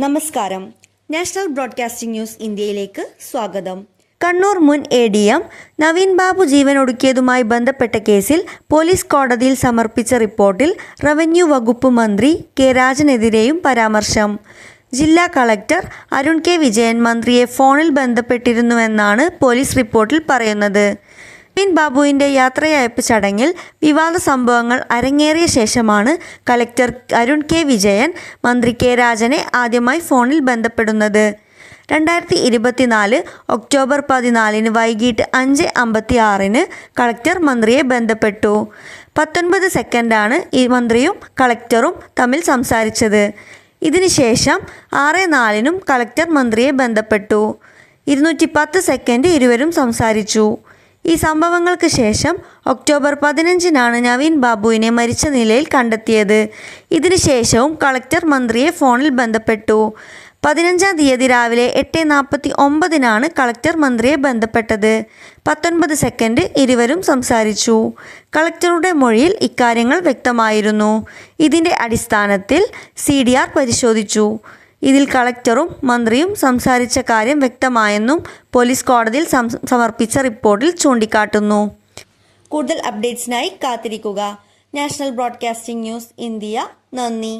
നമസ്കാരം. National broadcasting news ഇന്ത്യയിലേക്ക് സ്വാഗതം. കണ്ണൂർ മുൻ ADM നവീൻ ബാബു ജീവനൊടുക്കിയതുമായി ബന്ധപ്പെട്ട കേസിൽ പോലീസ് കോടതിയിൽ സമർപ്പിച്ച റിപ്പോർട്ടിൽ റവന്യൂ വകുപ്പ് മന്ത്രി കെ രാജനെതിരെയും പരാമർശം. ജില്ലാ കളക്ടർ അരുൺ കെ വിജയൻ മന്ത്രിയെ ഫോണിൽ ബന്ധപ്പെട്ടിരുന്നുവെന്നാണ് പോലീസ് റിപ്പോർട്ടിൽ പറയുന്നത്. നവീൻ ബാബുവിൻ്റെ യാത്രയയപ്പ് ചടങ്ങിൽ വിവാദ സംഭവങ്ങൾ അരങ്ങേറിയ ശേഷമാണ് കളക്ടർ അരുൺ കെ വിജയൻ മന്ത്രി കെ രാജനെ ആദ്യമായി ഫോണിൽ ബന്ധപ്പെടുന്നത്. 2024 ഒക്ടോബർ 14 വൈകിട്ട് 5:56 കളക്ടർ മന്ത്രിയെ ബന്ധപ്പെട്ടു. 19 സെക്കൻഡാണ് ഈ മന്ത്രിയും കളക്ടറും തമ്മിൽ സംസാരിച്ചത്. ഇതിനുശേഷം 6:04 കളക്ടർ മന്ത്രിയെ ബന്ധപ്പെട്ടു. 210 സെക്കൻഡ് ഇരുവരും സംസാരിച്ചു. ഈ സംഭവങ്ങൾക്ക് ശേഷം ഒക്ടോബർ 15 നവീൻ ബാബുവിനെ മരിച്ച നിലയിൽ കണ്ടെത്തിയത്. ഇതിനുശേഷവും കളക്ടർ മന്ത്രിയെ ഫോണിൽ ബന്ധപ്പെട്ടു. 15-ാം തീയതി രാവിലെ 8:49 കളക്ടർ മന്ത്രിയെ ബന്ധപ്പെട്ടത്. 19 സെക്കൻഡ് ഇരുവരും സംസാരിച്ചു. കളക്ടറുടെ മൊഴിയിൽ ഇക്കാര്യങ്ങൾ വ്യക്തമായിരുന്നു. ഇതിൻ്റെ അടിസ്ഥാനത്തിൽ CDR പരിശോധിച്ചു. ഇതിൽ കളക്ടറും മന്ത്രിയും സംസാരിച്ച കാര്യം വ്യക്തമായെന്നും പോലീസ് കോടതിയിൽ സമർപ്പിച്ച റിപ്പോർട്ടിൽ ചൂണ്ടിക്കാട്ടുന്നു. കൂടുതൽ അപ്ഡേറ്റ്സിനായി കാത്തിരിക്കുക. National broadcasting news India. നന്ദി.